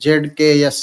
ZKS,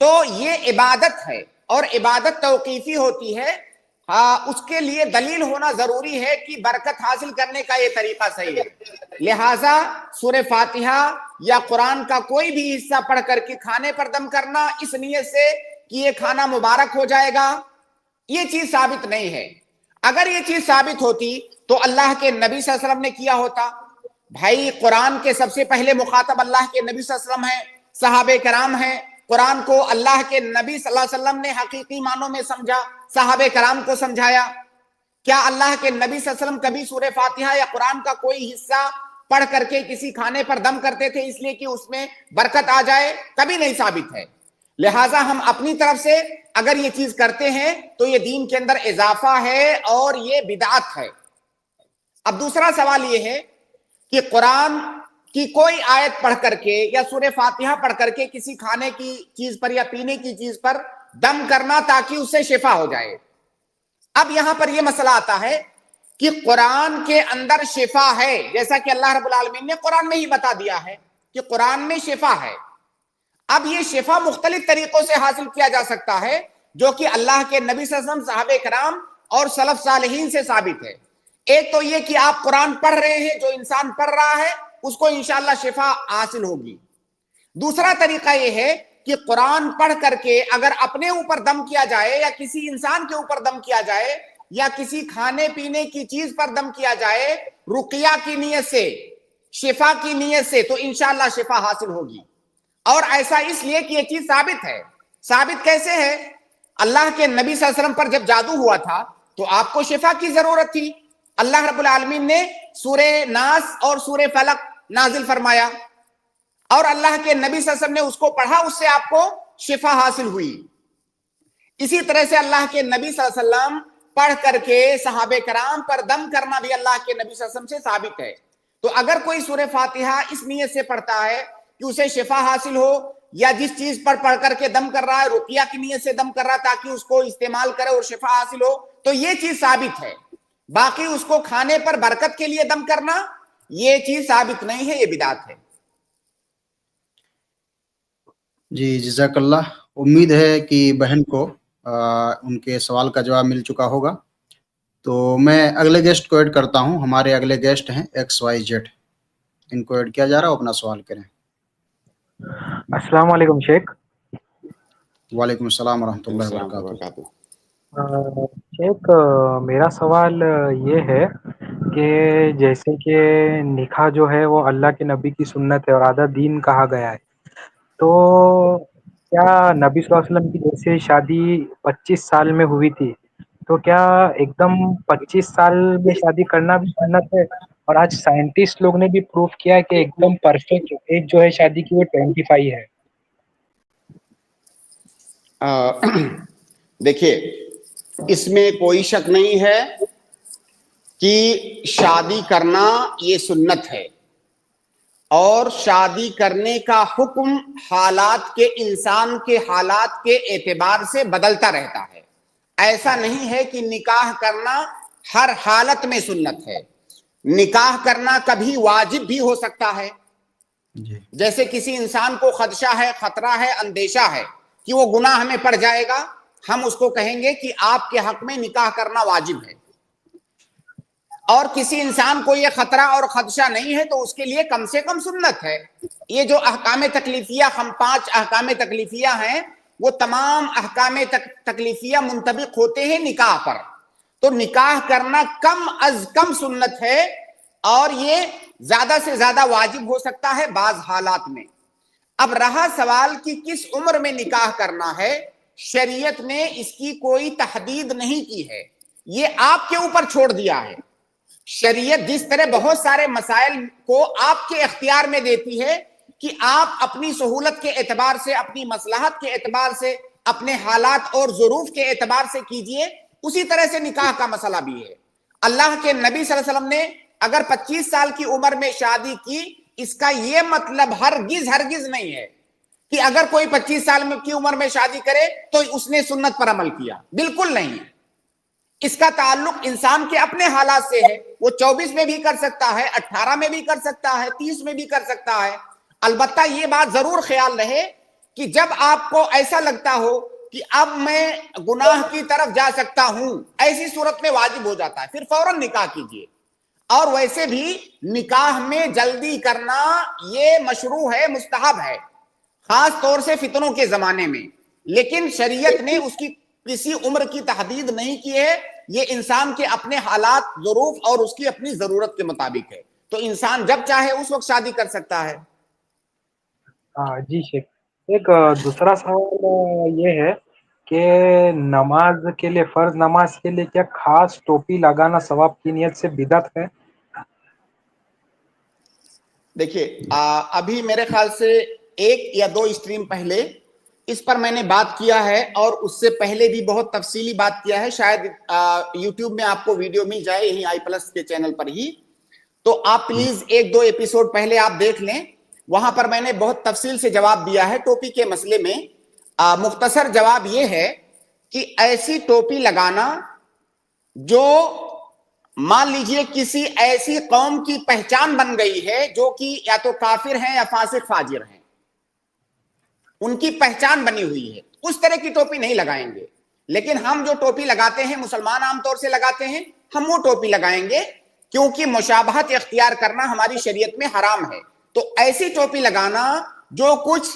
تو یہ عبادت ہے اور عبادت توقیفی ہوتی ہے. اس کے لیے دلیل ہونا ضروری ہے کہ برکت حاصل کرنے کا یہ طریقہ صحیح ہے. لہٰذا سورہ فاتحہ یا قرآن کا کوئی بھی حصہ پڑھ کر کے کھانے پر دم کرنا اس نیت سے کہ یہ کھانا مبارک ہو جائے گا، یہ چیز ثابت نہیں ہے. اگر یہ چیز ثابت ہوتی تو اللہ کے نبی صلی اللہ علیہ وسلم نے کیا ہوتا. بھائی قرآن کے سب سے پہلے مخاطب اللہ کے نبی صلی اللہ علیہ وسلم ہیں، صحابہ کرام ہیں. قرآن کو اللہ کے نبی صلی اللہ علیہ وسلم نے حقیقی معنوں میں سمجھا، صحابہ کرام کو سمجھایا. کیا اللہ کے نبی صلی اللہ علیہ وسلم کبھی سورہ فاتحہ یا قرآن کا کوئی حصہ پڑھ کر کے کسی کھانے پر دم کرتے تھے اس لیے کہ اس میں برکت آ جائے؟ کبھی نہیں ثابت ہے. لہٰذا ہم اپنی طرف سے اگر یہ چیز کرتے ہیں تو یہ دین کے اندر اضافہ ہے اور یہ بدعت ہے. اب دوسرا سوال یہ ہے کہ قرآن کی کوئی آیت پڑھ کر کے یا سورہ فاتحہ پڑھ کر کے کسی کھانے کی چیز پر یا پینے کی چیز پر دم کرنا تاکہ اس سے شفا ہو جائے. اب یہاں پر یہ مسئلہ آتا ہے کہ قرآن کے اندر شفا ہے، جیسا کہ اللہ رب العالمین نے قرآن میں ہی بتا دیا ہے کہ قرآن میں شفا ہے. اب یہ شفا مختلف طریقوں سے حاصل کیا جا سکتا ہے جو کہ اللہ کے نبی صلی اللہ علیہ وسلم، صحابہ کرام اور سلف صالحین سے ثابت ہے. ایک تو یہ کہ آپ قرآن پڑھ رہے ہیں، جو انسان پڑھ رہا ہے اس کو انشاءاللہ شفا حاصل ہوگی. دوسرا طریقہ یہ ہے کہ قرآن پڑھ کر کے اگر اپنے اوپر دم کیا جائے یا کسی انسان کے اوپر دم کیا جائے یا کسی کھانے پینے کی چیز پر دم کیا جائے رقیہ کی نیت سے، شفا کی نیت سے، تو انشاءاللہ شفا حاصل ہوگی. اور ایسا اس لیے کہ یہ چیز ثابت ہے. ثابت کیسے ہے؟ اللہ کے نبی صلی اللہ علیہ وسلم پر جب جادو ہوا تھا تو آپ کو شفا کی ضرورت تھی. اللہ رب العالمین نے سورہ ناس اور سورہ فلق نازل فرمایا اور اللہ کے نبی صلی اللہ علیہ وسلم نے اس کو پڑھا، اس سے آپ کو شفا حاصل ہوئی. اسی طرح سے اللہ کے نبی صلی اللہ علیہ وسلم پڑھ کر کے صحابہ کرام پر دم کرنا بھی اللہ کے نبی صلی اللہ علیہ وسلم سے ثابت ہے. تو اگر کوئی سورہ فاتحہ اس نیت سے پڑھتا ہے کہ اسے شفا حاصل ہو، یا جس چیز پر پڑھ کر کے دم کر رہا ہے رقیہ کی نیت سے دم کر رہا ہے تاکہ اس کو استعمال کرے اور شفا حاصل ہو، تو یہ چیز ثابت ہے. باقی اس کو کھانے پر برکت کے لیے دم کرنا یہ چیز ثابت نہیں ہے، یہ بدعت ہے. جی جزاک اللہ. امید ہے کہ بہن کو ان کے سوال کا جواب مل چکا ہوگا. تو میں اگلے گیسٹ کو ایڈ کرتا ہوں. ہمارے اگلے گیسٹ ہیں XYZ، ان کو ایڈ کیا جا رہا ہے، اپنا سوال کریں. السلام علیکم شیخ. وعلیکم السلام ورحمۃ اللہ وبرکاتہ. شیخ میرا سوال یہ ہے کہ جیسے کہ نکاح جو ہے وہ اللہ کے نبی کی سنت ہے اور آدھا دین کہا گیا ہے، تو کیا نبی صلی اللہ علیہ وسلم کی جیسے شادی 25 سال میں ہوئی تھی، تو کیا ایک دم 25 سال میں شادی کرنا بھی سنت ہے؟ اور آج سائنٹسٹ لوگ نے بھی پروف کیا کہ ایک دم پرفیکٹ ایج جو ہے شادی کی وہ 25 ہے. دیکھیے اس میں کوئی شک نہیں ہے کہ شادی کرنا یہ سنت ہے، اور شادی کرنے کا حکم حالات کے، انسان کے حالات کے اعتبار سے بدلتا رہتا ہے. ایسا نہیں ہے کہ نکاح کرنا ہر حالت میں سنت ہے. نکاح کرنا کبھی واجب بھی ہو سکتا ہے. جیسے کسی انسان کو خدشہ ہے، خطرہ ہے، اندیشہ ہے کہ وہ گناہ میں پڑ جائے گا، ہم اس کو کہیں گے کہ آپ کے حق میں نکاح کرنا واجب ہے. اور کسی انسان کو یہ خطرہ اور خدشہ نہیں ہے تو اس کے لیے کم سے کم سنت ہے. یہ جو احکام تکلیفیہ، ہم 5 احکام تکلیفیہ ہیں، وہ تمام احکام تکلیفیہ منطبق ہوتے ہیں نکاح پر. تو نکاح کرنا کم از کم سنت ہے، اور یہ زیادہ سے زیادہ واجب ہو سکتا ہے بعض حالات میں. اب رہا سوال کہ کس عمر میں نکاح کرنا ہے، شریعت نے اس کی کوئی تحدید نہیں کی ہے، یہ آپ کے اوپر چھوڑ دیا ہے. شریعت جس طرح بہت سارے مسائل کو آپ کے اختیار میں دیتی ہے کہ آپ اپنی سہولت کے اعتبار سے، اپنی مصلحت کے اعتبار سے، اپنے حالات اور ظروف کے اعتبار سے کیجئے، اسی طرح سے نکاح کا مسئلہ بھی ہے. اللہ کے نبی صلی اللہ علیہ وسلم نے اگر 25 سال کی عمر میں شادی کی، اس کا یہ مطلب ہرگز نہیں ہے کہ اگر کوئی 25 سال کی عمر میں شادی کرے تو اس نے سنت پر عمل کیا. بالکل نہیں. اس کا تعلق انسان کے اپنے حالات سے ہے. وہ 24 میں بھی کر سکتا ہے، 18 میں بھی کر سکتا ہے، 30 میں بھی کر سکتا ہے. البتہ یہ بات ضرور خیال رہے کہ جب آپ کو ایسا لگتا ہو کہ اب میں گناہ کی طرف جا سکتا ہوں، ایسی صورت میں واجب ہو جاتا ہے، پھر فوراً نکاح کیجئے۔ اور ویسے بھی نکاح میں جلدی کرنا یہ مشروع ہے، مستحب ہے، خاص طور سے فتنوں کے زمانے میں، لیکن شریعت نے اس کی کسی عمر کی تحدید نہیں کی ہے، یہ انسان کے اپنے حالات، ظروف اور اس کی اپنی ضرورت کے مطابق ہے، تو انسان جب چاہے اس وقت شادی کر سکتا ہے۔ جی شیخ، ایک دوسرا سوال یہ ہے کہ نماز کے لیے، فرض نماز کے لیے کیا خاص ٹوپی لگانا ثواب کی نیت سے بدعت ہے؟ دیکھیے ابھی میرے خیال سے 1 یا 2 اسٹریم پہلے اس پر میں نے بات کیا ہے، اور اس سے پہلے بھی بہت تفصیلی بات کیا ہے، شاید یوٹیوب میں آپ کو ویڈیو مل جائے یہی آئی پلس کے چینل پر ہی، تو آپ پلیز 1-2 ایپیسوڈ پہلے آپ دیکھ لیں، وہاں پر میں نے بہت تفصیل سے جواب دیا ہے ٹوپی کے مسئلے میں۔ مختصر جواب یہ ہے کہ ایسی ٹوپی لگانا جو مان لیجئے کسی ایسی قوم کی پہچان بن گئی ہے جو کہ یا تو کافر ہیں یا فاسق فاجر ہیں، ان کی پہچان بنی ہوئی ہے، اس طرح کی ٹوپی نہیں لگائیں گے۔ لیکن ہم جو ٹوپی لگاتے ہیں، مسلمان عام طور سے لگاتے ہیں، ہم وہ ٹوپی لگائیں گے کیونکہ مشابہت اختیار کرنا ہماری شریعت میں حرام ہے۔ تو ایسی ٹوپی لگانا جو کچھ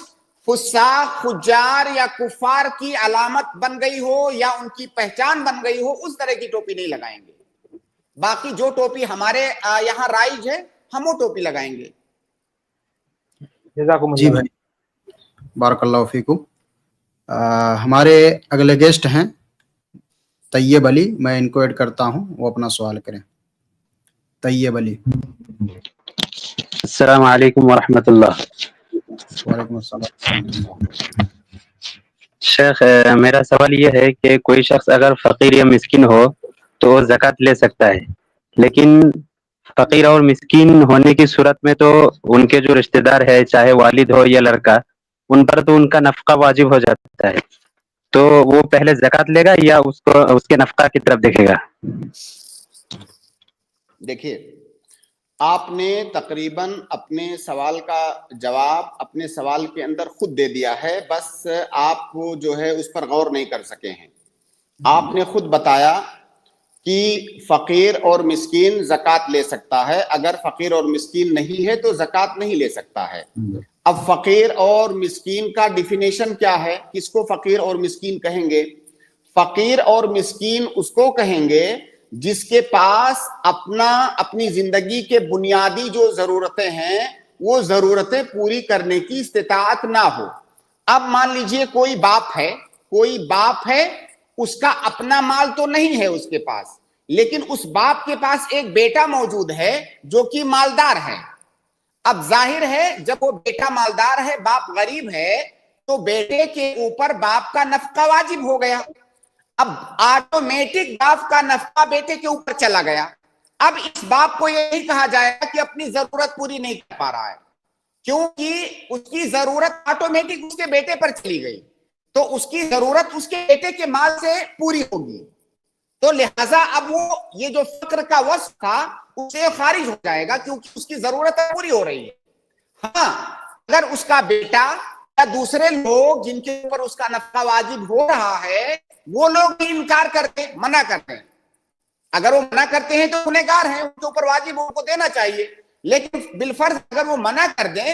فساق، فجار یا کفار کی علامت بن گئی ہو یا ان کی پہچان بن گئی ہو، اس طرح کی ٹوپی نہیں لگائیں گے۔ باقی جو ٹوپی ہمارے یہاں رائج ہے ہم وہ ٹوپی لگائیں گے۔ جزاکم جی اللہ۔ بھائی، بارک اللہ فیکم۔ ہمارے اگلے گیسٹ ہیں طیب علی، میں ان کو ایڈ کرتا ہوں، وہ اپنا سوال کریں۔ طیب علی۔ السلام علیکم ورحمۃ اللہ۔ وعلیکم السلام۔ شیخ، میرا سوال یہ ہے کہ کوئی شخص اگر فقیر یا مسکین ہو تو وہ زکوٰۃ لے سکتا ہے، لیکن فقیر اور مسکین ہونے کی صورت میں تو ان کے جو رشتہ دار ہے، چاہے والد ہو یا لڑکا، ان پر تو ان کا نفقہ واجب ہو جاتا ہے، تو وہ پہلے زکوٰۃ لے گا یا اس کے نفقہ کی طرف دیکھے گا؟ دیکھیے، آپ نے تقریباً اپنے سوال کا جواب اپنے سوال کے اندر خود دے دیا ہے، بس آپ جو ہے اس پر غور نہیں کر سکے ہیں۔ آپ نے خود بتایا کہ فقیر اور مسکین زکوٰۃ لے سکتا ہے، اگر فقیر اور مسکین نہیں ہے تو زکوٰۃ نہیں لے سکتا ہے۔ اب فقیر اور مسکین کا ڈیفینیشن کیا ہے؟ کس کو فقیر اور مسکین کہیں گے؟ فقیر اور مسکین اس کو کہیں گے جس کے پاس اپنی زندگی کے بنیادی جو ضرورتیں ہیں وہ ضرورتیں پوری کرنے کی استطاعت نہ ہو۔ اب مان لیجئے کوئی باپ ہے، اس کا اپنا مال تو نہیں ہے اس کے پاس، لیکن اس باپ کے پاس ایک بیٹا موجود ہے جو کہ مالدار ہے۔ اب ظاہر ہے جب وہ بیٹا مالدار ہے، باپ غریب ہے، تو بیٹے کے اوپر باپ کا نفقہ واجب ہو گیا۔ اب آٹومیٹک باپ کا نفقہ بیٹے کے اوپر چلا گیا۔ اب اس باپ کو یہی کہا جائے گا کہ اپنی ضرورت پوری نہیں کر پا رہا ہے، کیونکہ اس کی ضرورت آٹومیٹک اس کے بیٹے پر چلی گئی، تو اس کی ضرورت اس کے بیٹے کے مال سے پوری ہوگی، تو لہٰذا اب وہ یہ جو فقر کا وصف تھا اس سے خارج ہو جائے گا، کیونکہ اس کی ضرورت پوری ہو رہی ہے۔ ہاں، اگر اس کا بیٹا یا دوسرے لوگ جن کے اوپر اس کا نفقہ واجب ہو رہا ہے وہ لوگ بھی انکار کرتے، منع کرتے ہیں، اگر وہ منع کرتے ہیں تو گنہگار ہیں، ان کے اوپر واجب ان کو دینا چاہیے، لیکن بالفرض اگر وہ منع کر دیں،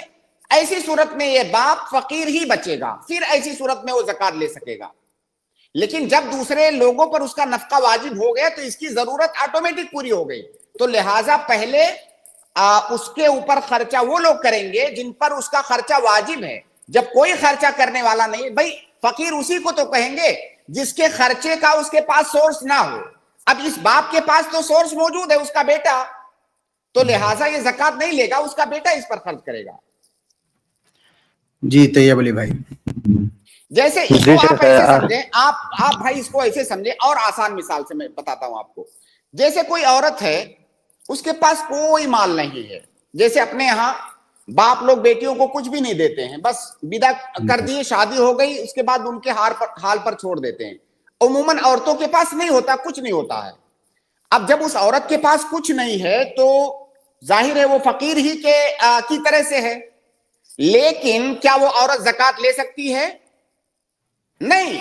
ایسی صورت میں یہ باپ فقیر ہی بچے گا، پھر ایسی صورت میں وہ زکوٰۃ لے سکے گا۔ لیکن جب دوسرے لوگوں پر اس کا نفقہ واجب ہو گیا تو اس کی ضرورت آٹومیٹک پوری ہو گئی، تو لہٰذا پہلے اس کے اوپر خرچہ وہ لوگ کریں گے جن پر اس کا خرچہ واجب ہے۔ جب کوئی خرچہ کرنے والا نہیں، بھائی فقیر اسی کو تو کہیں گے جس کے خرچے کا اس کے پاس سورس نہ ہو۔ اب اس باپ کے پاس تو سورس موجود ہے، اس کا بیٹا، تو لہٰذا یہ زکوٰۃ نہیں لے گا، اس کا بیٹا اس پر خرچ کرے گا۔ جی طیب علی بھائی، جیسے اس کو آپ ایسے سمجھیں، آپ بھائی اس کو ایسے سمجھیں، اور آسان مثال سے میں بتاتا ہوں آپ کو۔ جیسے کوئی عورت ہے، اس کے پاس کوئی مال نہیں ہے، جیسے اپنے یہاں باپ لوگ بیٹیوں کو کچھ بھی نہیں دیتے ہیں، بس ودا کر دیے، شادی ہو گئی، اس کے بعد ان کے حال پر چھوڑ دیتے ہیں۔ عموماً عورتوں کے پاس نہیں ہوتا، کچھ نہیں ہوتا ہے۔ اب جب اس عورت کے پاس کچھ نہیں ہے تو ظاہر ہے وہ فقیر ہی کی طرح سے ہے، لیکن کیا وہ عورت زکات لے سکتی ہے؟ نہیں،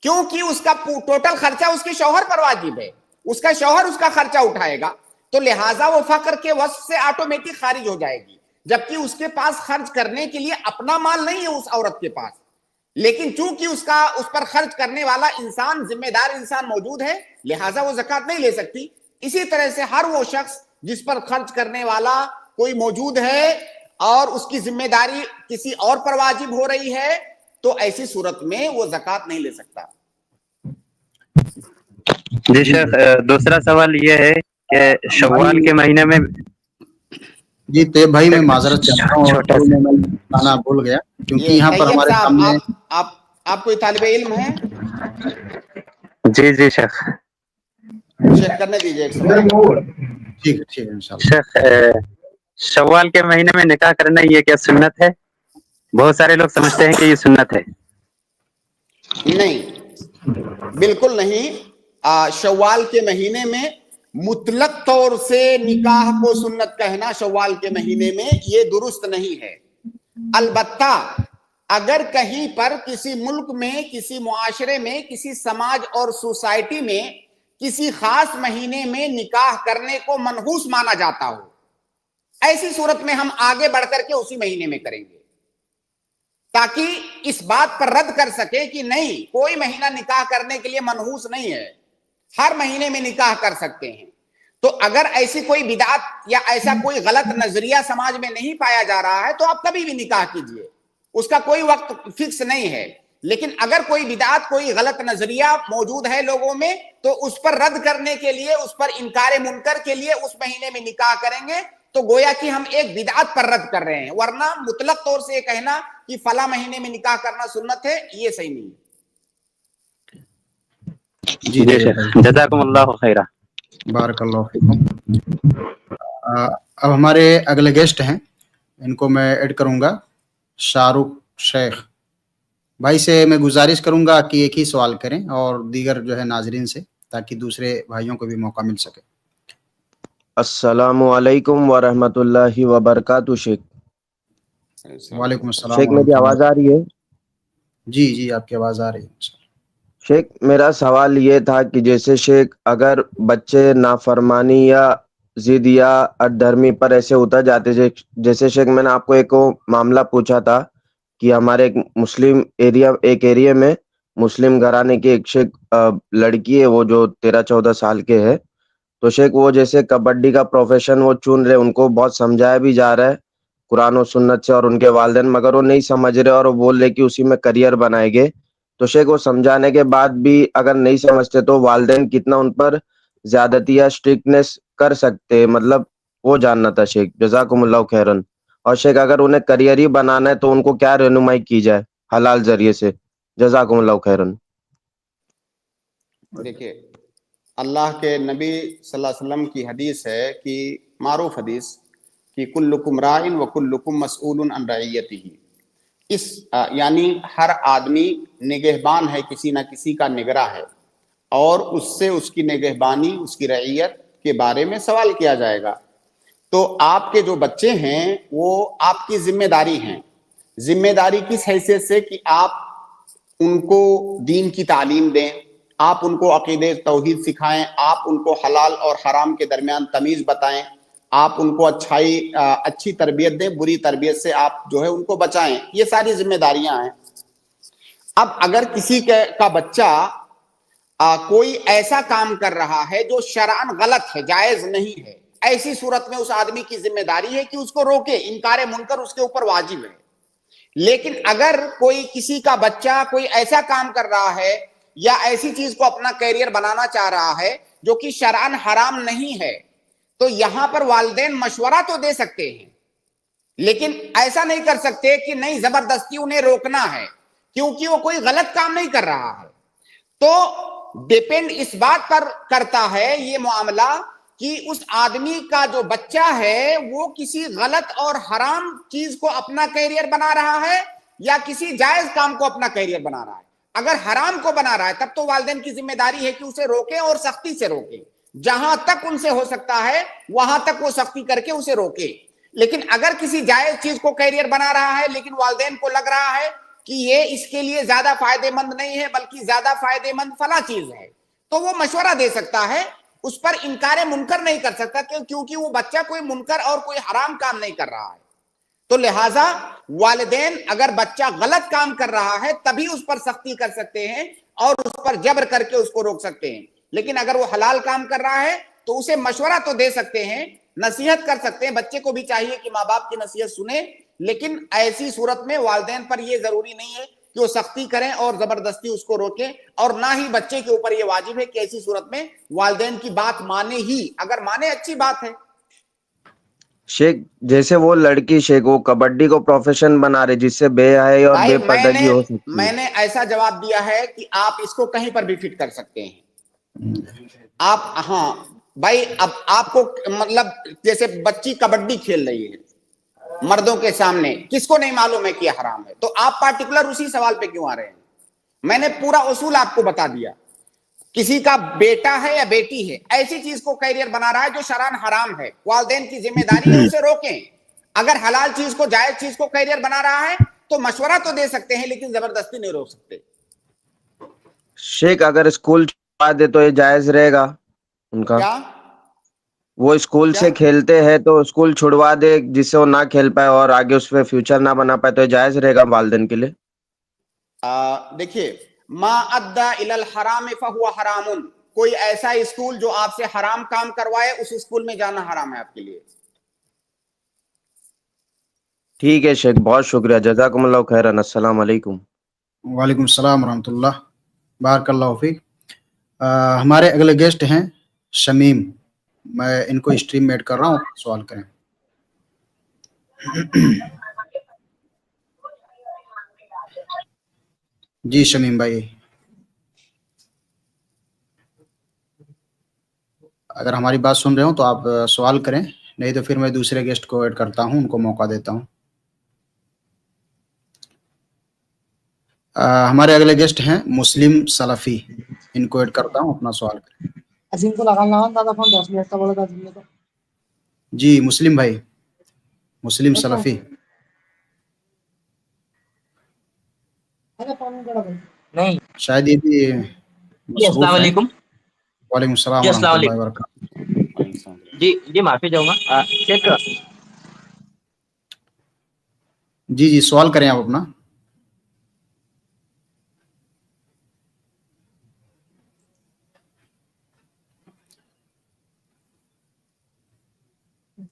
کیونکہ اس کا ٹوٹل خرچہ اس کے شوہر پر واجب ہے، اس کا شوہر اس کا خرچہ اٹھائے گا، تو لہٰذا وہ فقر کے وصف سے آٹومیٹک خارج ہو جائے گی، جبکہ اس کے پاس خرچ کرنے کے لیے اپنا مال نہیں ہے اس عورت کے پاس، لیکن چونکہ اس پر خرچ کرنے والا انسان، ذمہ دار انسان موجود ہے، لہٰذا وہ زکات نہیں لے سکتی۔ اسی طرح سے ہر وہ شخص جس پر خرچ کرنے والا کوئی موجود ہے اور اس کی ذمہ داری کسی اور پر واجب ہو رہی ہے، تو ایسی صورت میں وہ زکات نہیں لے سکتا۔ جی شیخ، دوسرا سوال یہ ہے کہ شوال کے مہینے میں جی طیب بھائی میں معذرت چاہتا ہوں، چھوٹا اور میں بتانا بھول گیا کیونکہ یہاں پر طیب ہمارے صاحب، سامنے آپ کوئی طالب علم ہیں؟ جی جی شیخ، چیک کرنے دیجیے ایک سوال۔ ٹھیک ہے ٹھیک ہے انشاءاللہ۔ شیخ شوال کے مہینے میں نکاح کرنا یہ کیا سنت ہے؟ بہت سارے لوگ سمجھتے ہیں کہ یہ سنت ہے۔ نہیں، بالکل نہیں۔ شوال کے مہینے میں مطلق طور سے نکاح کو سنت کہنا شوال کے مہینے میں یہ درست نہیں ہے۔ البتہ اگر کہیں پر کسی ملک میں، کسی معاشرے میں، کسی سماج اور سوسائٹی میں کسی خاص مہینے میں نکاح کرنے کو منحوس مانا جاتا ہو، ایسی صورت میں ہم آگے بڑھ کر کے اسی مہینے میں کریں گے، تاکہ اس بات پر رد کر سکے کہ نہیں، کوئی مہینہ نکاح کرنے کے لیے منحوس نہیں ہے، ہر مہینے میں نکاح کر سکتے ہیں۔ تو اگر ایسی کوئی بدعت یا ایسا کوئی غلط نظریہ سماج میں نہیں پایا جا رہا ہے تو آپ کبھی بھی نکاح کیجئے، اس کا کوئی وقت فکس نہیں ہے۔ لیکن اگر کوئی بدعت، کوئی غلط نظریہ موجود ہے لوگوں میں، تو اس پر رد کرنے کے لیے، اس پر انکار منکر کے لیے اس مہینے میں نکاح کریں گے، تو گویا کہ ہم ایک بدعت پر رد کر رہے ہیں، ورنہ مطلق طور سے یہ کہنا کہ فلاں مہینے میں نکاح کرنا سنت ہے، یہ صحیح نہیں ہے۔ جی جی شیخ، جزاکم اللہ خیرہ۔ بارک اللہ فیکم۔ اب ہمارے اگلے گیسٹ ہیں، ان کو میں ایڈ کروں گا، شاہ رخ شیخ بھائی سے میں گزارش کروں گا کہ ایک ہی سوال کریں اور دیگر جو ہے ناظرین سے، تاکہ دوسرے بھائیوں کو بھی موقع مل سکے۔ السلام علیکم ورحمۃ اللہ وبرکاتہ۔ شیخ وعلیکم السلام شیخ، میری ورحمۃ اللہ۔ آواز آ رہی ہے؟ جی جی آپ کی آواز آ رہی ہے۔ شیخ میرا سوال یہ تھا کہ جیسے شیخ اگر بچے نافرمانی یا ضد یا اڈرمی پر ایسے اتر جاتے، جیسے شیخ میں نے آپ کو ایک معاملہ پوچھا تھا کہ ہمارے ایک ایریا میں مسلم گھرانے کی ایک شیخ لڑکی ہے، وہ جو 13-14 سال کے ہے، تو شیخ وہ جیسے کبڈی کا پروفیشن وہ چن رہے، ان کو بہت سمجھایا بھی جا رہا ہے قرآن و سنت سے اور ان کے والدین، مگر وہ نہیں سمجھ رہے اور وہ بول رہے کہ اسی میں کریئر بنائے گے۔ تو شیخ وہ سمجھانے کے بعد بھی اگر نہیں سمجھتے تو والدین کتنا ان پر زیادتی یا اسٹرکٹنیس کر سکتے، مطلب وہ جاننا تھا شیخ، جزاکم اللہ خیرن۔ اور شیخ اگر انہیں کریئر ہی بنانا ہے تو ان کو کیا رہنمائی کی جائے حلال ذریعے سے، جزاکم اللہ خیرن۔ دیکھیے، اللہ کے نبی صلی اللہ علیہ وسلم کی حدیث ہے، کہ معروف حدیث، کہ کلکم راعٍ وکلکم مسئول عن رعیتہ، یعنی ہر آدمی نگہبان ہے، کسی نہ کسی کا نگراں ہے، اور اس سے اس کی نگہبانی، اس کی رعیت کے بارے میں سوال کیا جائے گا۔ تو آپ کے جو بچے ہیں وہ آپ کی ذمہ داری ہیں۔ ذمہ داری کس حیثیت سے؟ کہ آپ ان کو دین کی تعلیم دیں، آپ ان کو عقیدہ توحید سکھائیں، آپ ان کو حلال اور حرام کے درمیان تمیز بتائیں، آپ ان کو اچھی تربیت دیں، بری تربیت سے آپ جو ہے ان کو بچائیں، یہ ساری ذمہ داریاں ہیں۔ اب اگر کسی کا بچہ کوئی ایسا کام کر رہا ہے جو شرعاً غلط ہے، جائز نہیں ہے، ایسی صورت میں اس آدمی کی ذمہ داری ہے کہ اس کو روکے، انکار منکر اس کے اوپر واجب ہے۔ لیکن اگر کسی کا بچہ کوئی ایسا کام کر رہا ہے یا ایسی چیز کو اپنا کیریئر بنانا چاہ رہا ہے جو کہ شرعاً حرام نہیں ہے، تو یہاں پر والدین مشورہ تو دے سکتے ہیں، لیکن ایسا نہیں کر سکتے کہ نہیں زبردستی انہیں روکنا ہے، کیونکہ وہ کوئی غلط کام نہیں کر رہا ہے۔ تو ڈیپینڈ اس بات پر کرتا ہے یہ معاملہ کہ اس آدمی کا جو بچہ ہے وہ کسی غلط اور حرام چیز کو اپنا کیریئر بنا رہا ہے یا کسی جائز کام کو اپنا کیریئر بنا رہا ہے۔ اگر حرام کو بنا رہا ہے تب تو والدین کی ذمہ داری ہے کہ اسے روکیں اور سختی سے روکیں، جہاں تک ان سے ہو سکتا ہے وہاں تک وہ سختی کر کے اسے روکے۔ لیکن اگر کسی جائز چیز کو کیریئر بنا رہا ہے لیکن والدین کو لگ رہا ہے کہ یہ اس کے لیے زیادہ فائدہ مند نہیں ہے بلکہ زیادہ فائدہ مند فلاں چیز ہے، تو وہ مشورہ دے سکتا ہے، اس پر انکار منکر نہیں کر سکتا کیونکہ وہ بچہ کوئی منکر اور کوئی حرام کام نہیں کر رہا ہے۔ تو لہٰذا والدین اگر بچہ غلط کام کر رہا ہے تبھی اس پر سختی کر سکتے ہیں اور اس پر جبر کر کے اس کو روک سکتے ہیں، لیکن اگر وہ حلال کام کر رہا ہے تو اسے مشورہ تو دے سکتے ہیں، نصیحت کر سکتے ہیں۔ بچے کو بھی چاہیے کہ ماں باپ کی نصیحت سنیں، لیکن ایسی صورت میں والدین پر یہ ضروری نہیں ہے کہ وہ سختی کریں اور زبردستی اس کو روکیں، اور نہ ہی بچے کے اوپر یہ واجب ہے کہ ایسی صورت میں والدین کی بات مانے ہی، اگر مانے اچھی بات ہے۔ شیخ جیسے وہ لڑکی شیخ وہ کبڈی کو پروفیشن بنا رہے جس سے بے حیائی اور بھائی بے پردگی ہو سکتی میں ہے۔ نے ایسا جواب دیا ہے کہ آپ اس کو کہیں پر بھی فٹ کر سکتے ہیں۔ آپ ہاں بھائی، اب آپ کو مطلب جیسے بچی کبڈی کھیل رہی ہے مردوں کے سامنے، کس کو نہیں معلوم ہے کہ یہ حرام ہے؟ تو آپ پارٹیکولر اسی سوال پہ کیوں آ رہے ہیں؟ میں نے پورا اصول آپ کو بتا دیا۔ کسی کا بیٹا ہے یا بیٹی ہے ایسی چیز کو کیریئر بنا رہا ہے جو شرعاً حرام ہے، والدین کی ذمہ داری ہے اسے روکیں۔ اگر حلال چیز کو، جائز چیز کو کیریئر بنا رہا ہے تو مشورہ تو دے سکتے ہیں لیکن زبردستی نہیں روک سکتے۔ شیخ اگر اسکول چھوڑوا دے تو یہ جائز رہے گا ان کا؟ کیا وہ اسکول کیا سے کھیلتے ہیں تو اسکول چھڑوا دے جس سے وہ نہ کھیل پائے اور آگے اس پہ فیوچر نہ بنا پائے، تو یہ جائز رہے گا والدین کے لیے؟ دیکھیے، ما ادى الى الحرام فهو حرام، کوئی ایسا اسکول جو آپ سے حرام کام کروائے اس اسکول میں جانا حرام ہے آپ کے لیے۔ ٹھیک ہے شیخ، بہت شکریہ، جزاکم اللہ خیرا، السلام علیکم۔ وعلیکم السلام ورحمۃ اللہ، بارک اللہ فیک۔ ہمارے اگلے گیسٹ ہیں شمیم، میں ان کو اسٹریم میں ایڈ کر رہا ہوں، سوال کریں۔ جی شمیم بھائی، اگر ہماری بات سن رہے ہوں تو آپ سوال کریں، نہیں تو پھر میں دوسرے گیسٹ کو ایڈ کرتا ہوں، ان کو موقع دیتا ہوں۔ ہمارے اگلے گیسٹ ہیں مسلم سلفی، ان کو ایڈ کرتا ہوں، اپنا سوال کریں۔ جی مسلم بھائی، مسلم سلفی۔ شاید یہ بھی مصروف السلام ہیں۔ علیکم۔ وعلیکم السلام جی السلام ورحمۃ اللہ علیکم۔ وبرکاتہ۔ جی معافی چاہوں گا شیخ۔ جی سوال کریں آپ اپنا۔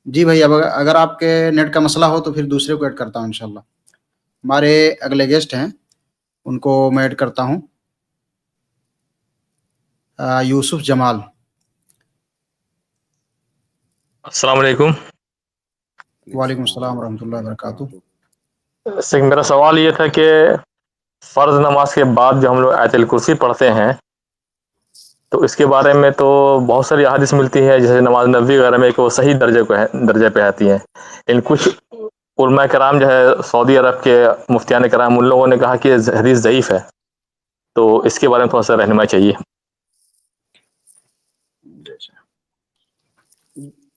جی بھائی، اب اگر آپ کے نیٹ کا مسئلہ ہو تو پھر دوسرے کو ایڈ کرتا ہوں انشاءاللہ۔ ہمارے اگلے گیسٹ ہیں، ان کو میں ایڈ کرتا ہوں، یوسف جمال۔ السلام علیکم۔ وعلیکم السلام ورحمۃ اللہ وبرکاتہ۔ شیخ میرا سوال یہ تھا کہ فرض نماز کے بعد جو ہم لوگ آیت الکرسی پڑھتے ہیں تو اس کے بارے میں تو بہت ساری احادیث ملتی ہے، جیسے نماز نبوی وغیرہ میں کہ وہ صحیح درجے پہ آتی ہیں، لیکن کچھ علماء کرام جو ہے سعودی عرب کے مفتیان کرام، ان لوگوں نے کہا کہ حدیث ضعیف ہے، تو اس کے بارے میں تھوڑا سا رہنمائی چاہیے۔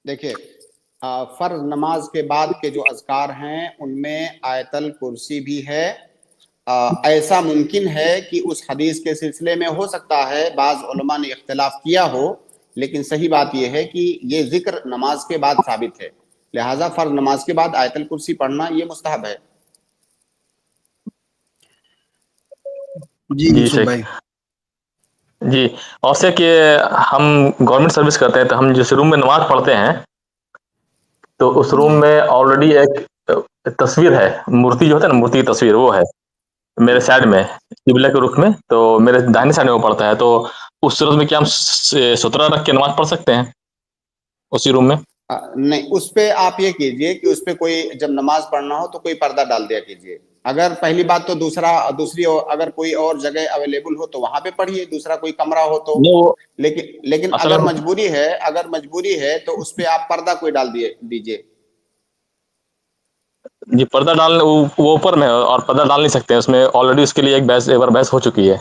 دیکھیے، فرض نماز کے بعد کے جو اذکار ہیں ان میں آیت الکرسی بھی ہے۔ ایسا ممکن ہے کہ اس حدیث کے سلسلے میں ہو سکتا ہے بعض علماء نے اختلاف کیا ہو، لیکن صحیح بات یہ ہے کہ یہ ذکر نماز کے بعد ثابت ہے، لہٰذا فرض نماز کے بعد آیت الکرسی پڑھنا یہ مستحب ہے۔ جی یوسف شیخ، بھائی۔ جی اور سے کہ ہم گورنمنٹ سروس کرتے ہیں تو ہم جس روم میں نماز پڑھتے ہیں تو اس روم میں آلریڈی ایک تصویر ہے، مورتی جو ہوتا ہے نا، مورتی کی تصویر وہ ہے میرے سائڈ میں، قبلہ کے رخ میں، تو میرے داہنے سائڈ میں وہ پڑھتا ہے، تو اس صورت میں کیا ہم سترہ رکھ کے نماز پڑھ سکتے ہیں اسی روم میں؟ نہیں، اس پہ آپ یہ کیجئے کہ اس پہ کوئی جب نماز پڑھنا ہو تو کوئی پردہ ڈال دیا کیجئے۔ اگر پہلی بات تو دوسری اگر کوئی اور جگہ اویلیبل ہو تو وہاں پہ پڑھیے، دوسرا کوئی کمرہ ہو تو، لیکن اصل اگر مجبوری ہے تو اس پہ آپ پردہ کوئی ڈال دیجئے۔ جی پردہ ڈالنے وہ اوپر میں اور پردہ ڈال نہیں سکتے، اس میں آلریڈی اس کے لیے ایک بار بحث ہو چکی ہے،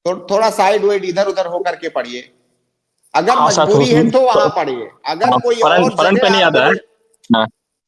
تو تھوڑا سائیڈ وائڈ ادھر ادھر ہو کر کے پڑھیے، اگر ہاں ساتھ مجبوری ہے تو وہاں پڑھیے، اگر کوئی اور فرنٹ پہ جگہ نہیں آپ آتا مجھے ہے۔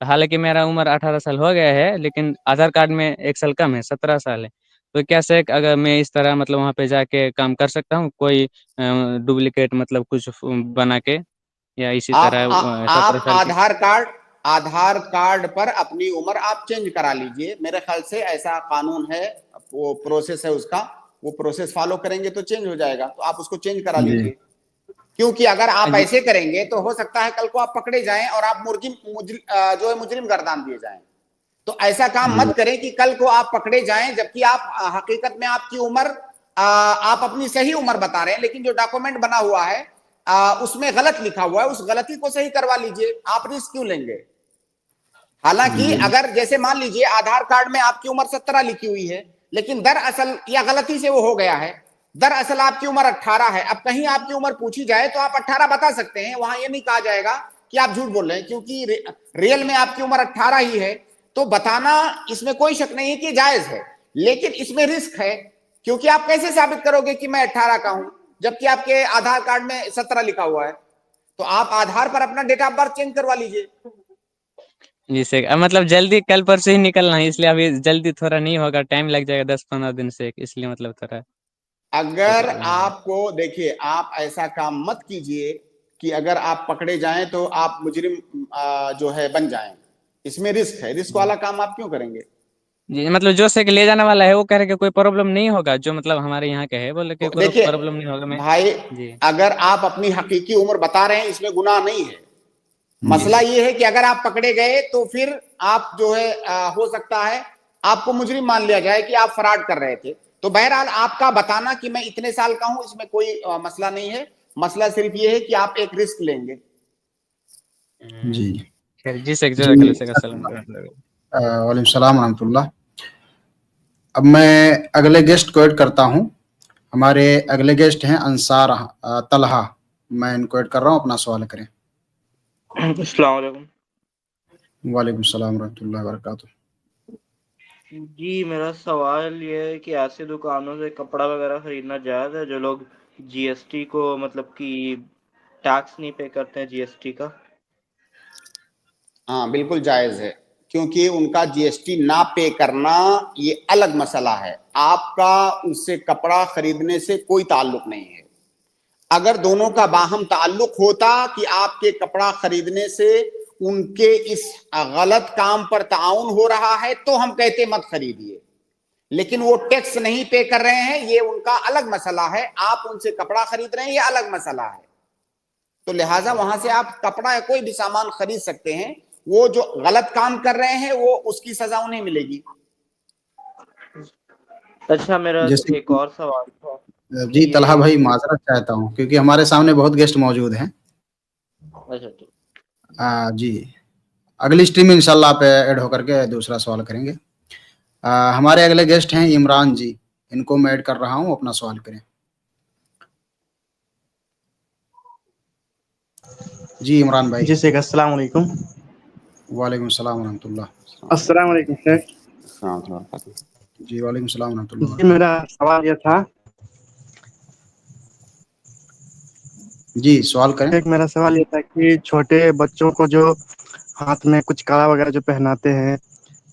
حالانکہ میرا عمر 18 سال ہو گیا ہے، لیکن آدھار کارڈ میں 1 سال کم ہے، 17 سال ہے. تو کیا سیک اگر میں اس طرح مطلب وہاں پہ جا کے کام کر سکتا ہوں، کوئی ڈپلیکیٹ مطلب کچھ بنا کے، یا اسی طرح 17 سال کی؟ آدھار کارڈ پر اپنی عمر آپ چینج کرا لیجئے. میرے خیال سے ایسا قانون ہے، وہ پروسیس ہے اس کا، وہ پروسیس فالو کریں گے تو چینج ہو جائے گا. تو آپ اس کو چینج کرا جی لیجئے. کیونکہ اگر آپ جی ایسے کریں گے تو ہو سکتا ہے کل کو آپ پکڑے جائیں اور آپ جو ہے مجرم گردان دیے جائیں. تو ایسا کام جی مت کریں کہ کل کو آپ پکڑے جائیں جبکہ آپ حقیقت میں آپ کی عمر، آپ اپنی صحیح عمر بتا رہے ہیں، لیکن جو ڈاکومنٹ بنا ہوا ہے اس میں غلط لکھا ہوا ہے. اس غلطی کو صحیح کروا لیجئے. آپ رسک کیوں لیں گے؟ حالانکہ جی اگر جیسے مان لیجئے آدھار کارڈ میں آپ کی عمر 17 لکھی ہوئی ہے، لیکن دراصل یا غلطی سے وہ ہو گیا ہے، دراصل آپ کی عمر 18 ہے. اب کہیں آپ کی عمر پوچھی جائے تو آپ 18 بتا سکتے ہیں، وہاں یہ نہیں کہا جائے گا کہ آپ جھوٹ بول رہے ہیں، کیونکہ ریل میں آپ کی عمر 18 ہی ہے. تو بتانا اس میں کوئی شک نہیں ہے کہ جائز ہے، لیکن اس میں رسک ہے. کیونکہ آپ کیسے ثابت کرو گے کہ میں 18 کا ہوں جبکہ آپ کے آدھار کارڈ میں 17 لکھا ہوا ہے؟ تو آپ آدھار پر اپنا ڈیٹ آف برتھ چینج کروا لیجئے. جی سیک مطلب جلدی کل پرسوں ہی نکلنا ہے، اس لیے ابھی جلدی تھوڑا نہیں ہوگا، ٹائم لگ جائے گا 10-15 دن سے، اس لیے مطلب تھوڑا اگر آپ کو دیکھیے، آپ ایسا کام مت کیجئے کہ اگر آپ پکڑے جائیں تو آپ مجرم جو ہے بن جائیں. اس میں رسک ہے. رسک والا کام آپ کیوں کریں گے؟ جی مطلب جو سیک لے جانے والا ہے وہ کہہ رہے کہ کوئی پرابلم نہیں ہوگا، جو مطلب ہمارے یہاں کے ہے بولے کہ کوئی دیکھیے پرابلم نہیں ہوگا. میں بھائی، جی اگر آپ اپنی حقیقی عمر بتا رہے ہیں اس میں گناہ نہیں ہے. جی مسئلہ یہ ہے کہ اگر آپ پکڑے گئے تو پھر آپ جو ہے ہو سکتا ہے آپ کو مجرم مان لیا جائے کہ آپ فراڈ کر رہے تھے. تو بہرحال آپ کا بتانا کہ میں اتنے سال کا ہوں، اس میں کوئی مسئلہ نہیں ہے. مسئلہ صرف یہ ہے کہ آپ ایک رسک لیں گے. جی جی سیک، جی جزاک اللہ سیک. السلام علیکم. وعلیکم السلام ورحمۃ اللہ. اب میں اگلے گیسٹ کو ایڈ کرتا ہوں. ہمارے اگلے گیسٹ ہیں انصار طلحہ. میں ان کو ایڈ کر رہا ہوں، اپنا سوال کریں. السلام علیکم. وعلیکم السلام ورحمۃ اللہ وبرکاتہ. جی میرا سوال یہ ہے کہ ایسی دکانوں سے کپڑا وغیرہ خریدنا جائز ہے جو لوگ جی ایس ٹی کو مطلب کہ ٹیکس نہیں پے کرتے ہیں جی ایس ٹی کا؟ ہاں بالکل جائز ہے، کیونکہ ان کا جی ایس ٹی نہ پے کرنا یہ الگ مسئلہ ہے. آپ کا اس سے کپڑا خریدنے سے کوئی تعلق نہیں ہے. اگر دونوں کا باہم تعلق ہوتا کہ آپ کے کپڑا خریدنے سے ان کے اس غلط کام پر تعاون ہو رہا ہے تو ہم کہتے مت خریدیے. لیکن وہ ٹیکس نہیں پے کر رہے ہیں، یہ ان کا الگ مسئلہ ہے. آپ ان سے کپڑا خرید رہے ہیں، یہ الگ مسئلہ ہے. تو لہٰذا وہاں سے آپ کپڑا یا کوئی بھی سامان خرید سکتے ہیں. وہ جو غلط کام کر رہے ہیں وہ اس کی سزا انہیں ملے گی. اچھا، میرا جیسے ایک اور سوال تھا جی طلحہ کہ بھائی، معذرت چاہتا ہوں کیونکہ ہمارے سامنے بہت گیسٹ موجود ہیں. اچھا ٹھیک. جی اگلی اسٹریم میں انشاءاللہ آپ ایڈ ہو کر کے دوسرا سوال کریں گے. ہمارے اگلے گیسٹ ہیں عمران جی. ان کو میں ایڈ کر رہا ہوں، اپنا سوال کریں. جی عمران بھائی. جی سیک، السلام علیکم. وعلیکم السلام ورحمۃ اللہ. السلام علیکم سر. جی وعلیکم السلام ورحمۃ اللہ جی وبرکاتہ. میرا سوال یہ تھا، جی سوال کریں. میرا سوال یہ تھا کہ چھوٹے بچوں کو جو ہاتھ میں کچھ کڑا وغیرہ جو پہناتے ہیں،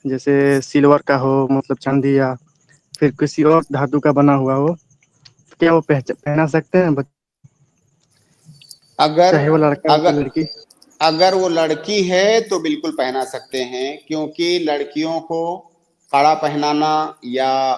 جیسے سلور کا ہو مطلب چاندی، یا پھر کسی اور دھاتو کا بنا ہوا ہو، کیا وہ پہنا سکتے ہیں اگر چاہے وہ لڑکا ہو اگر کہ لڑکی؟ اگر وہ لڑکی ہے تو بالکل پہنا سکتے ہیں، کیونکہ لڑکیوں کو کڑا پہنانا یا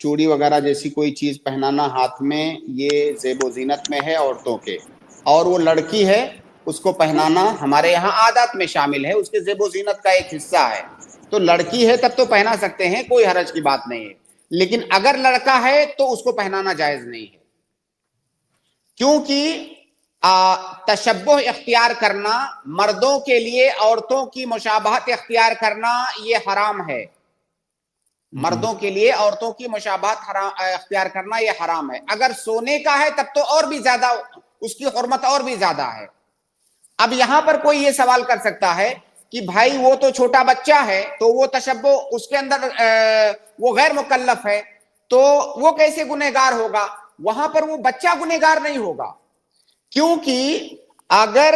چوڑی وغیرہ جیسی کوئی چیز پہنانا ہاتھ میں، یہ زیب و زینت میں ہے عورتوں کے. اور وہ لڑکی ہے، اس کو پہنانا ہمارے یہاں عادات میں شامل ہے، اس کے زیب و زینت کا ایک حصہ ہے. تو لڑکی ہے تب تو پہنا سکتے ہیں، کوئی حرج کی بات نہیں ہے. لیکن اگر لڑکا ہے تو اس کو پہنانا جائز نہیں ہے، کیونکہ تشبہ اختیار کرنا، مردوں کے لیے عورتوں کی مشابہت اختیار کرنا یہ حرام ہے. جی مردوں کے لیے عورتوں کی مشابہت اختیار کرنا یہ حرام ہے. اگر سونے کا ہے تب تو اور بھی زیادہ، اس کی حرمت اور بھی زیادہ ہے. اب یہاں پر کوئی یہ سوال کر سکتا ہے کہ بھائی وہ تو چھوٹا بچہ ہے، تو وہ تشبہ اس کے اندر وہ غیر مکلف ہے، تو وہ کیسے گنہگار ہوگا؟ وہاں پر وہ بچہ گنہگار نہیں ہوگا، کیونکہ اگر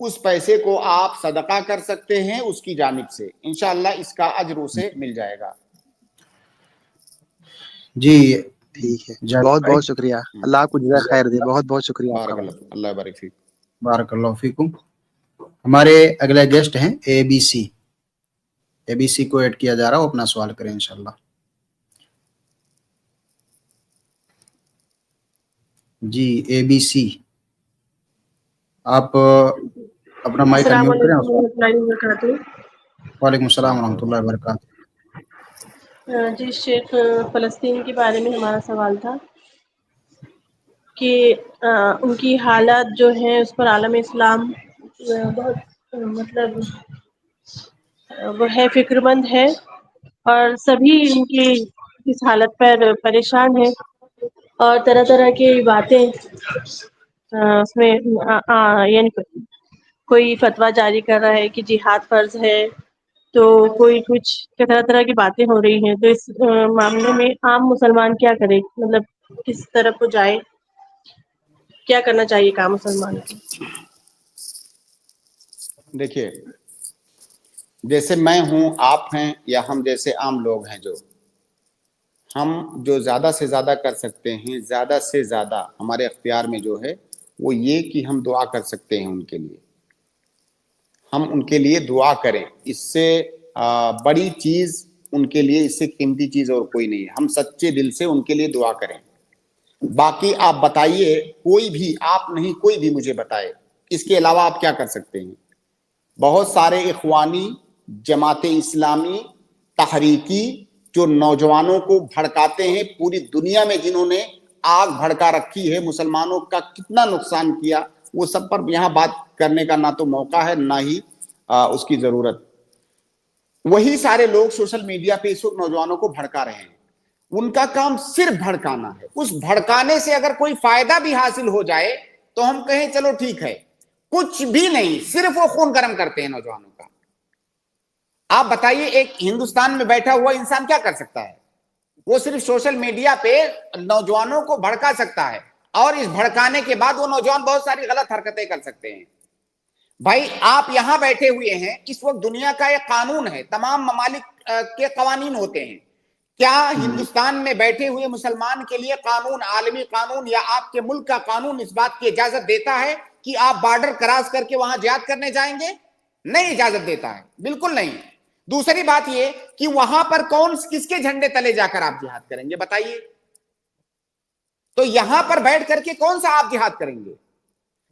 اس پیسے کو آپ صدقہ کر سکتے ہیں اس کی جانب سے، انشاءاللہ اس کا اجر اسے مل جائے گا۔ جی ٹھیک ہے، جاوید بہت بھائی، بہت شکریہ، اللہ آپ کو جزائے خیر دے، بہت بہت شکریہ آپ کا بارک بھائی۔ اللہ، اللہ بارک فیک۔ بارک اللہ فیکم۔ ہمارے اگلے گیسٹ ہیں اے بی سی، اے بی سی کو ایڈ کیا جا رہا ہے، وہ اپنا سوال کریں انشاءاللہ۔ جی اے بی سی، آپ اپنا مائک السلام انمیوٹ کریں۔ علیکم ورحمۃ اللہ وبرکاتہ۔ وعلیکم السلام ورحمۃ اللہ وبرکاتہ۔ جی شیخ، فلسطین کے بارے میں ہمارا سوال تھا کہ ان کی حالات جو ہیں اس پر عالم اسلام بہت مطلب وہ ہے فکر مند ہے، اور سبھی ان کی اس حالت پر پریشان ہیں، اور طرح طرح کی باتیں اس میں یعنی کوئی فتویٰ جاری کر رہا ہے کہ جہاد فرض ہے، تو کوئی کچھ طرح طرح کی باتیں ہو رہی ہیں۔ تو اس معاملے میں عام مسلمان کیا کرے، مطلب کس طرف کو جائے، کیا کرنا چاہیے عام مسلمان کو؟ دیکھیے، جیسے میں ہوں، آپ ہیں، یا ہم جیسے عام لوگ ہیں، ہم جو زیادہ سے زیادہ کر سکتے ہیں، زیادہ سے زیادہ ہمارے اختیار میں جو ہے وہ یہ کہ ہم دعا کر سکتے ہیں ان کے لیے، ہم ان کے لیے دعا کریں۔ اس سے بڑی چیز ان کے لیے، اس سے قیمتی چیز اور کوئی نہیں ہے۔ ہم سچے دل سے ان کے لیے دعا کریں۔ باقی آپ بتائیے، کوئی بھی، آپ نہیں، کوئی بھی مجھے بتائے اس کے علاوہ آپ کیا کر سکتے ہیں۔ بہت سارے اخوانی، جماعت اسلامی، تحریکی جو نوجوانوں کو بھڑکاتے ہیں، پوری دنیا میں جنہوں نے آگ بھڑکا رکھی ہے، مسلمانوں کا کتنا نقصان کیا، وہ سب پر یہاں بات کرنے کا نہ تو موقع ہے، نہ ہی اس کی ضرورت۔ وہی سارے لوگ سوشل میڈیا پہ اس وقت نوجوانوں کو بھڑکا رہے ہیں، ان کا کام صرف بھڑکانا ہے۔ اس بھڑکانے سے اگر کوئی فائدہ بھی حاصل ہو جائے تو ہم کہیں چلو ٹھیک ہے، کچھ بھی نہیں، صرف وہ خون گرم کرتے ہیں نوجوانوں کا۔ آپ بتائیے، ایک ہندوستان میں بیٹھا ہوا انسان کیا کر سکتا ہے؟ وہ صرف سوشل میڈیا پہ نوجوانوں کو بھڑکا سکتا ہے، اور اس بھڑکانے کے بعد وہ نوجوان بہت ساری غلط حرکتیں کر سکتے ہیں۔ بھائی آپ یہاں بیٹھے ہوئے ہیں، اس وقت دنیا کا ایک قانون ہے، تمام ممالک کے قوانین ہوتے ہیں، کیا ہندوستان میں بیٹھے ہوئے مسلمان کے لیے قانون، عالمی قانون یا آپ کے ملک کا قانون اس بات کی اجازت دیتا ہے کہ آپ بارڈر کراس کر کے وہاں جہاد کرنے جائیں گے؟ نہیں اجازت دیتا ہے، بالکل نہیں۔ دوسری بات یہ کہ وہاں پر کس کے جھنڈے تلے جا کر آپ جہاد کریں گے، بتائیے؟ تو یہاں پر بیٹھ کر کے کون سا آپ جہاد کریں گے؟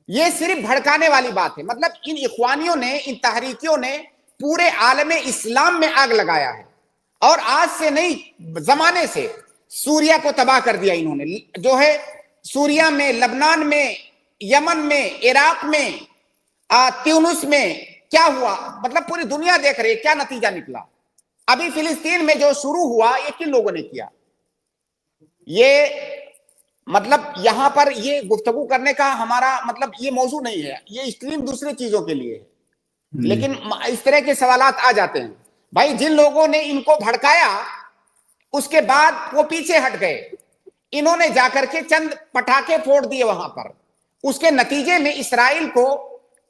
یہ صرف بھڑکانے والی بات ہے۔ مطلب ان اخوانیوں نے، ان تحریکیوں نے پورے عالم اسلام میں آگ لگایا ہے، اور آج سے نہیں، زمانے سے سوریا کو تباہ کر دیا انہوں نے، جو ہے سوریا میں، لبنان میں، یمن میں، عراق میں، تیونس میں کیا ہوا، مطلب پوری دنیا دیکھ رہی ہے کیا نتیجہ نکلا۔ ابھی فلسطین میں جو شروع ہوا، یہ کن لوگوں نے کیا؟ یہ مطلب یہاں پر یہ گفتگو کرنے کا ہمارا مطلب یہ موضوع نہیں ہے، یہ اسٹریم دوسرے چیزوں کے لیے ہے، لیکن اس طرح کے سوالات آ جاتے ہیں۔ بھائی جن لوگوں نے ان کو بھڑکایا، اس کے بعد وہ پیچھے ہٹ گئے، انہوں نے جا کر کے چند پٹاخے پھوڑ دیے وہاں پر، اس کے نتیجے میں اسرائیل کو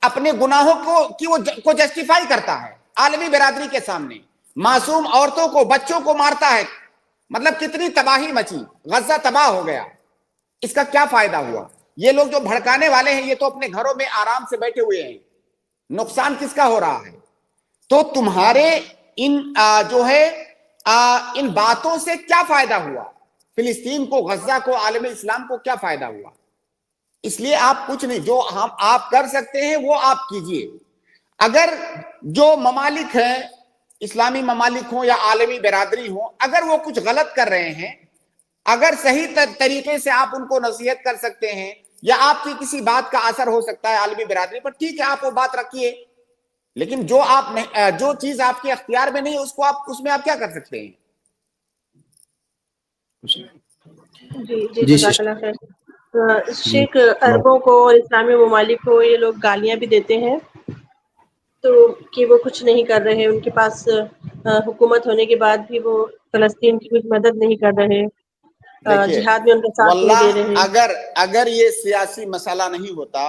اپنے گناہوں کو جسٹیفائی کرتا ہے عالمی برادری کے سامنے، معصوم عورتوں کو، بچوں کو مارتا ہے۔ مطلب کتنی تباہی مچی، غزہ تباہ ہو گیا۔ اس کا کیا فائدہ ہوا؟ یہ لوگ جو بھڑکانے والے ہیں، یہ تو اپنے گھروں میں آرام سے بیٹھے ہوئے ہیں، نقصان کس کا ہو رہا ہے؟ تو تمہارے ان جو ہے ان باتوں سے کیا فائدہ ہوا؟ فلسطین کو، غزہ کو، عالم اسلام کو کیا فائدہ ہوا؟ اس لیے آپ کچھ نہیں، جو ہم آپ کر سکتے ہیں وہ آپ کیجئے۔ اگر جو ممالک ہیں، اسلامی ممالک ہوں یا عالمی برادری ہوں، اگر وہ کچھ غلط کر رہے ہیں، اگر صحیح طریقے سے آپ ان کو نصیحت کر سکتے ہیں، یا آپ کی کسی بات کا اثر ہو سکتا ہے عالمی برادری پر، ٹھیک ہے، آپ وہ بات رکھیے، لیکن جو چیز آپ کے اختیار میں نہیں ہے، اس میں آپ کیا کر سکتے ہیں؟ جی جزاک اللہ خیر۔ شیخ، عربوں کو اور اسلامی ممالک کو یہ لوگ گالیاں بھی دیتے ہیں، تو کہ وہ کچھ نہیں کر رہے، ان کے پاس حکومت ہونے کے بعد بھی وہ فلسطین کی کچھ مدد نہیں کر رہے، دیکھیے جہاد میں ان کا ساتھ نہیں دے رہے۔ اگر یہ سیاسی مسئلہ نہیں ہوتا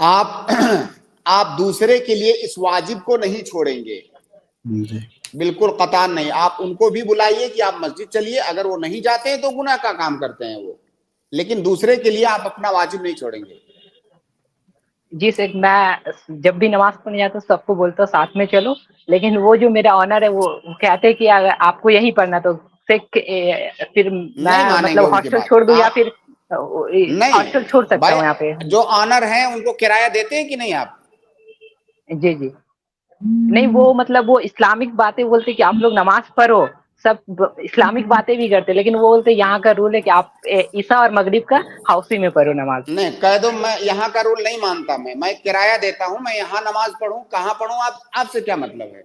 آپ دوسرے کے لیے اس واجب کو نہیں چھوڑیں گے, بالکل قطعاً نہیں. آپ ان کو بھی بلائیے کہ آپ مسجد چلیے, اگر وہ نہیں جاتے ہیں تو گناہ کا کام کرتے ہیں وہ, لیکن دوسرے کے لیے آپ اپنا واجب نہیں چھوڑیں گے. جی شیخ, میں جب بھی نماز پڑھنے جاتا ہوں سب کو بولتا ہوں ساتھ میں چلو, لیکن وہ جو میرا آنر ہے وہ کہتے کہ اگر آپ کو یہی پڑھنا تو پھر میں مطلب ہاسٹل چھوڑ دوں یا پھر ہاسٹل چھوڑ سکتا ہوں یہاں پہ. جو آنر ہیں ان کو کرایہ دیتے ہیں کہ نہیں آپ؟ جی جی نہیں, وہ مطلب وہ اسلامک باتیں بولتے کہ آپ لوگ نماز پڑھو, سب اسلامک باتیں بھی کرتے, لیکن وہ بولتے یہاں کا رول ہے کہ آپ عشاء اور مغرب کا ہاؤسی میں پڑھو نماز. نہیں, کہہ دو میں یہاں کا رول نہیں مانتا, میں کرایہ دیتا ہوں, میں یہاں نماز پڑھوں کہاں پڑھوں, آپ سے کیا مطلب ہے؟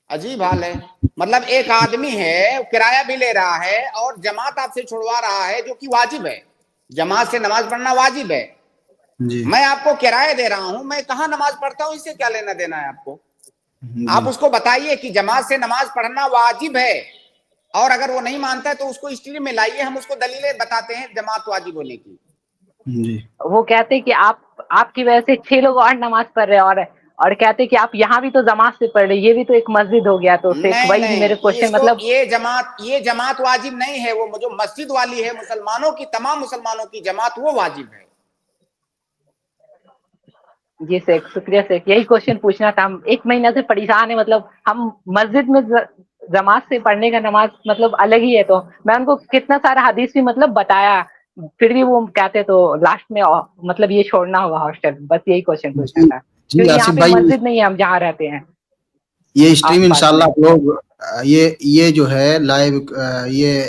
عجیب حال ہے. مطلب ایک آدمی ہے کرایہ بھی لے رہا ہے اور جماعت آپ سے چھڑوا رہا ہے, جو کہ واجب ہے, جماعت سے نماز پڑھنا واجب ہے. میں آپ کو کرایہ دے رہا ہوں, میں کہاں نماز پڑھتا ہوں, اس سے کیا لینا دینا ہے آپ کو؟ آپ اس کو بتائیے کہ جماعت سے نماز پڑھنا واجب ہے, اور اگر وہ نہیں مانتا ہے تو اس کو اسٹڈی میں لائیے, ہم اس کو دلیلیں بتاتے ہیں جماعت واجب ہونے کی. وہ کہتے کہ آپ کی وجہ سے 6 لوگ اور نماز پڑھ رہے, اور کہتے کہ آپ یہاں بھی تو جماعت سے پڑھ رہے, یہ بھی تو ایک مسجد ہو گیا. تو وہی میرے کوشچن, مطلب یہ جماعت واجب نہیں ہے, وہ جو مسجد والی ہے مسلمانوں کی, تمام مسلمانوں کی جماعت, وہ واجب ہے. جی شیخ, شکریہ شیخ, یہی کوشچن پوچھنا تھا. ہم 1 مہینہ سے پریشان ہیں, مطلب ہم مسجد میں جماعت سے پڑھنے کا نماز مطلب الگ ہی ہے, تو میں ان کو کتنا سارا حدیث بھی مطلب بتایا, پھر بھی وہ کہتے تو لاسٹ میں مطلب یہ چھوڑنا ہوگا ہاسٹل. بس یہی کوشچن پوچھنا تھا, کیونکہ یہاں پہ مسجد نہیں ہے ہم جہاں رہتے ہیں. یہ اسٹریم انشاءاللہ آپ لوگ یہ جو ہے لائیو, یہ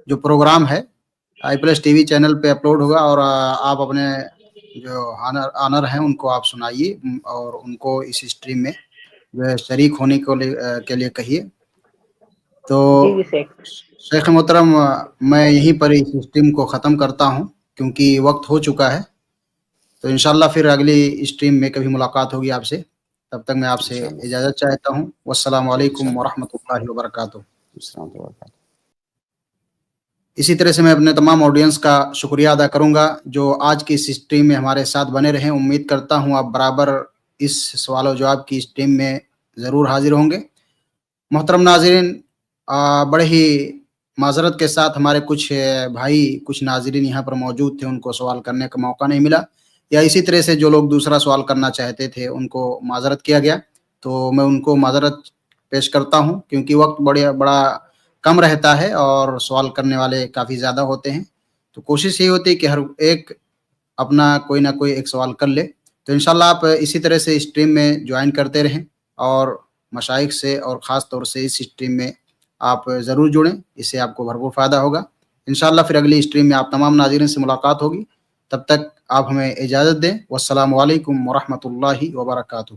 جو پروگرام ہے i+TV چینل پہ اپلوڈ ہوگا, اور آپ اپنے جو آنر ہیں ان کو آپ سنائیے, اور ان کو اس اسٹریم میں جو ہے شریک ہونے کے لیے کہیے. تو شیخ محترم, میں یہیں پر اس اسٹریم کو ختم کرتا ہوں کیونکہ وقت ہو چکا ہے. تو انشاءاللہ پھر اگلی اسٹریم میں کبھی ملاقات ہوگی آپ سے, تب تک میں آپ سے اجازت چاہتا ہوں. والسلام علیکم ورحمۃ اللہ وبرکاتہ. اسی طرح سے میں اپنے تمام آڈینس کا شکریہ ادا کروں گا جو آج کی اس اسٹریم میں ہمارے ساتھ بنے رہیں. امید کرتا ہوں آپ برابر اس سوال و جواب کی اسٹریم میں ضرور حاضر ہوں گے. محترم ناظرین, بڑے ہی معذرت کے ساتھ ہمارے کچھ بھائی, کچھ ناظرین یہاں پر موجود تھے, ان کو سوال کرنے کا موقع نہیں ملا, یا اسی طرح سے جو لوگ دوسرا سوال کرنا چاہتے تھے ان کو معذرت کیا گیا. تو میں ان کو معذرت پیش کرتا ہوں کیونکہ وقت بڑا کم رہتا ہے اور سوال کرنے والے کافی زیادہ ہوتے ہیں. تو کوشش یہ ہوتی ہے کہ ہر ایک اپنا کوئی نہ کوئی ایک سوال کر لے. تو انشاءاللہ آپ اسی طرح سے اسٹریم میں جوائن کرتے رہیں, اور مشائخ سے اور خاص طور سے اس اسٹریم میں آپ ضرور جڑیں, اس سے آپ کو بھرپور فائدہ ہوگا. انشاءاللہ پھر اگلی اسٹریم میں آپ تمام ناظرین سے ملاقات ہوگی. تب تک آپ ہمیں اجازت دیں. والسلام علیکم ورحمۃ اللہ وبرکاتہ.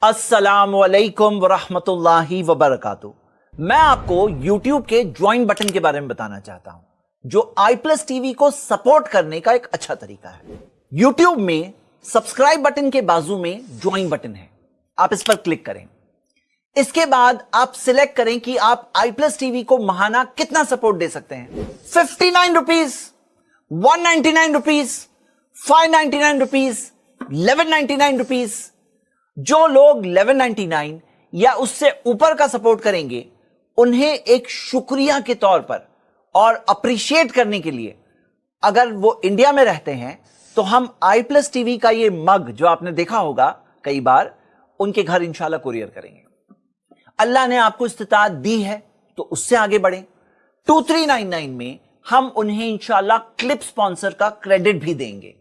السلام علیکم ورحمۃ اللہ وبرکاتہ. میں آپ کو YouTube کے جوائن بٹن کے بارے میں بتانا چاہتا ہوں, جو i+TV کو سپورٹ کرنے کا ایک اچھا طریقہ ہے. YouTube میں سبسکرائب بٹن کے بازو میں جوائن بٹن ہے, آپ اس پر کلک کریں. اس کے بعد آپ سلیکٹ کریں کہ آپ i+TV کو ماہانہ کتنا سپورٹ دے سکتے ہیں. 59 روپیز, 199 روپیز, 599 روپیز, 1199 روپیز. جو لوگ 1199 یا اس سے اوپر کا سپورٹ کریں گے, انہیں ایک شکریہ کے طور پر اور اپریشیٹ کرنے کے لیے, اگر وہ انڈیا میں رہتے ہیں تو ہم i+TV کا یہ مگ جو آپ نے دیکھا ہوگا کئی بار, ان کے گھر انشاءاللہ کوریئر کریں گے. اللہ نے آپ کو استطاعت دی ہے تو اس سے آگے بڑھیں. 2399 میں ہم انہیں انشاءاللہ کلپ سپانسر کا کریڈٹ بھی دیں گے,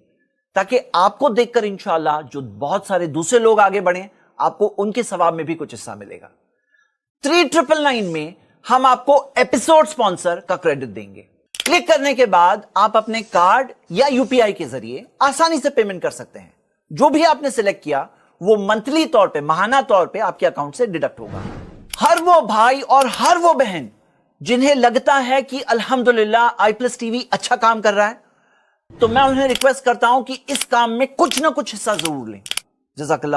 تاکہ آپ کو دیکھ کر انشاءاللہ جو بہت سارے دوسرے لوگ آگے بڑھیں, آپ کو ان کے ثواب میں بھی کچھ حصہ ملے گا. 3999 میں ہم آپ کو ایپیسوڈ سپانسر کا کریڈٹ دیں گے. کلک کرنے کے بعد آپ اپنے کارڈ یا UPI کے ذریعے آسانی سے پیمنٹ کر سکتے ہیں. جو بھی آپ نے سلیکٹ کیا وہ منتھلی طور پہ, ماہانہ طور پہ آپ کے اکاؤنٹ سے ڈیڈکٹ ہوگا. ہر وہ بھائی اور ہر وہ بہن جنہیں لگتا ہے کہ الحمدللہ i+TV اچھا کام کر رہا ہے, تو میں انہیں ریکویسٹ کرتا ہوں کہ اس کام میں کچھ نہ کچھ حصہ ضرور لیں. جزاک اللہ.